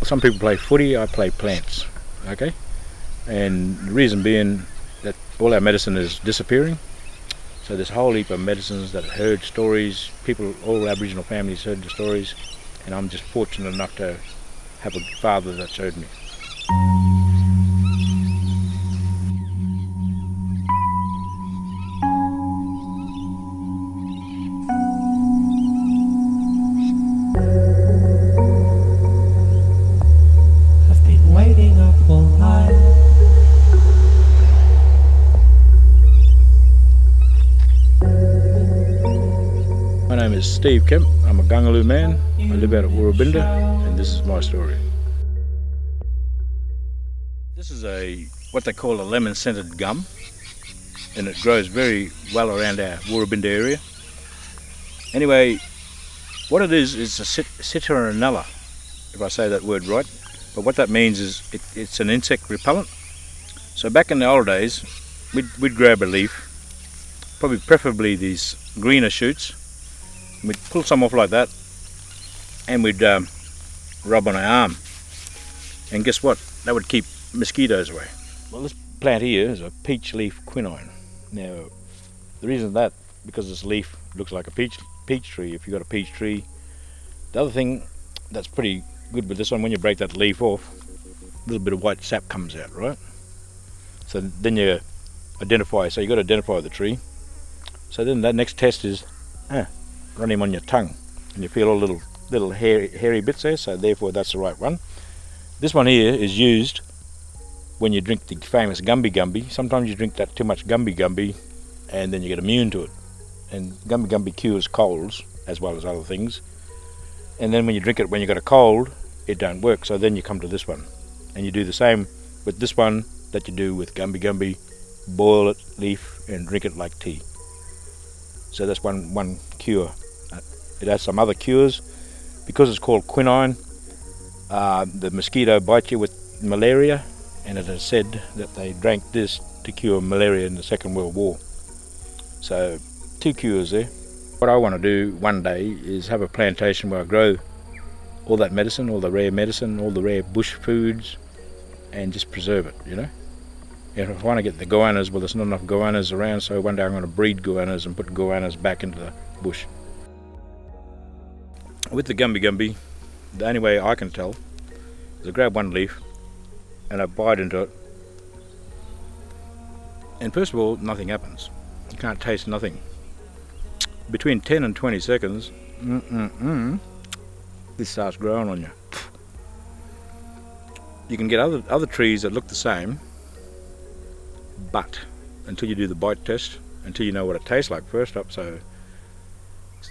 Some people play footy, I play plants, okay? And the reason being that all our medicine is disappearing. So there's a whole heap of medicines that heard stories, people, all Aboriginal families heard the stories, and I'm just fortunate enough to have a father that showed me. I've been waiting up all night. My name is Steve Kemp. I'm a Gungaloo man. I live out at Woorabinda, and this is my story. This is what they call a lemon-scented gum, and it grows very well around our Woorabinda area. Anyway, what it is a citronella, if I say that word right. But what that means is it's an insect repellent. So back in the old days, we'd grab a leaf, probably preferably these greener shoots. We'd pull some off like that, and we'd rub on our arm, and guess what? That would keep mosquitoes away. Well, this plant here is a peach leaf quinine. Now, the reason that, because this leaf looks like a peach tree. If you've got a peach tree, the other thing that's pretty good with this one, when you break that leaf off, a little bit of white sap comes out, right? So then you identify. So you got to identify the tree. So then that next test is run him on your tongue, and you feel all little hairy bits there, so therefore that's the right one. This one here is used when you drink the famous Gumby Gumby. Sometimes you drink that too much Gumby Gumby and then you get immune to it. And Gumby Gumby cures colds as well as other things. And then when you drink it when you got a cold, it don't work, so then you come to this one. And you do the same with this one that you do with Gumby Gumby. Boil it, leaf, and drink it like tea. So that's one cure. It has some other cures. Because it's called quinine, the mosquito bites you with malaria, and it is said that they drank this to cure malaria in the Second World War. So 2 cures there. What I want to do one day is have a plantation where I grow all that medicine, all the rare medicine, all the rare bush foods, and just preserve it, you know. And if I want to get the goannas, well, there's not enough goannas around, so one day I'm going to breed goannas and put goannas back into the bush. With the Gumby Gumby, the only way I can tell is I grab one leaf and I bite into it, and first of all, nothing happens. You can't taste nothing. Between 10 and 20 seconds, this starts growing on you. You can get other trees that look the same, but until you do the bite test, until you know what it tastes like first up, so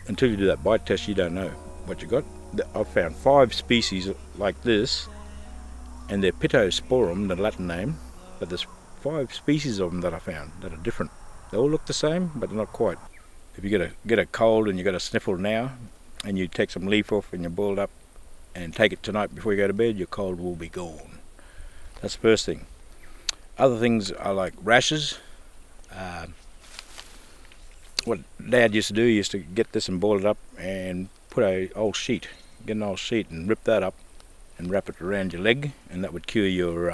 until you do that bite test, you don't know what you got. I've found 5 species like this, and they're Pittosporum, the Latin name, but there's 5 species of them that I found that are different. They all look the same, but they're not quite. If you get a cold and you got a sniffle now, and you take some leaf off and you boil it up and take it tonight before you go to bed, your cold will be gone. That's the first thing. Other things are like rashes. What Dad used to do, he used to get this and boil it up and put get an old sheet and rip that up and wrap it around your leg, and that would cure your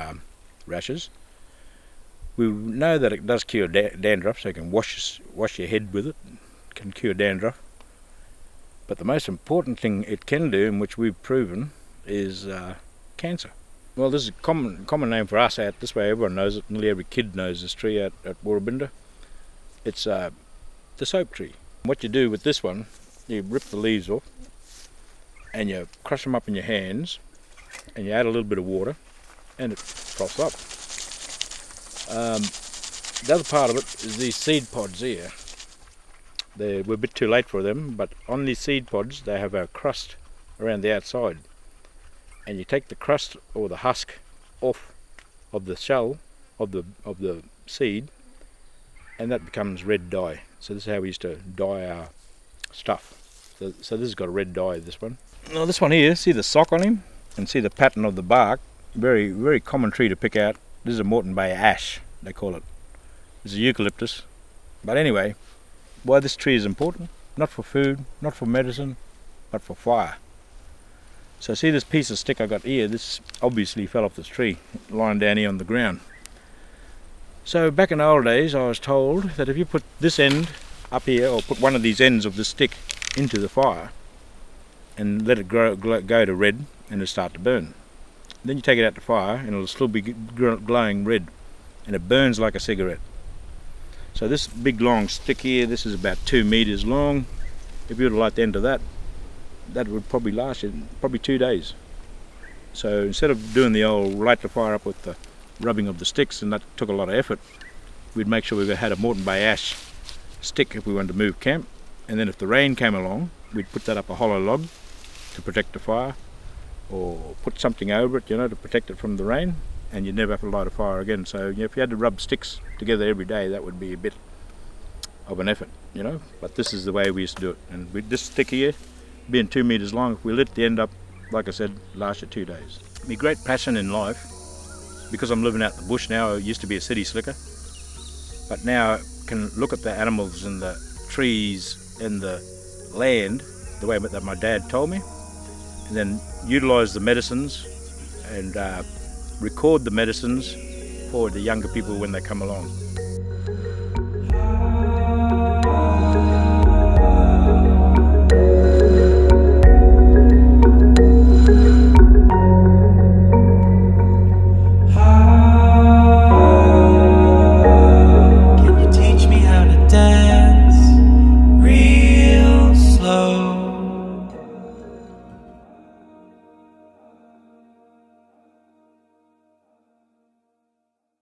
rashes. We know that it does cure dandruff, so you can wash your head with it. It can cure dandruff. But the most important thing it can do, and which we've proven, is cancer. Well, this is a common name for us out this way. Everyone knows it. Nearly every kid knows this tree out at Woorabinda. It's the soap tree. What you do with this one, you rip the leaves off and you crush them up in your hands, and you add a little bit of water, and it froths up. The other part of it is these seed pods here. We're a bit too late for them, but on these seed pods they have a crust around the outside, and you take the crust or the husk off of the shell of the seed, and that becomes red dye. So this is how we used to dye our stuff. So this has got a red dye, this one. Now this one here, see the sock on him, and see the pattern of the bark. Very, very common tree to pick out. This is a Moreton Bay ash, they call it. This is eucalyptus. But anyway, why this tree is important not for food, not for medicine, but for fire. So see this piece of stick I got here, this obviously fell off this tree, lying down here on the ground. So back in the old days I was told that if you put this end up here, or put one of these ends of the stick into the fire and let it go to red, and it'll start to burn. Then you take it out to fire and it'll still be glowing red, and it burns like a cigarette. So this big long stick here, this is about 2 meters long. If you were to light the end of that, that would probably last you probably 2 days. So instead of doing the old light the fire up with the rubbing of the sticks, and that took a lot of effort, we'd make sure we had a Moreton Bay ash stick if we wanted to move camp, and then if the rain came along, we'd put that up a hollow log to protect the fire, or put something over it, you know, to protect it from the rain, and you'd never have to light a fire again. So you know, if you had to rub sticks together every day, that would be a bit of an effort, you know, but this is the way we used to do it. And with this stick here being 2 meters long, if we lit the end up, like I said, last you 2 days. My great passion in life, because I'm living out in the bush now, I used to be a city slicker, but now I can look at the animals and the trees and the land the way that my dad told me, and then utilise the medicines and record the medicines for the younger people when they come along.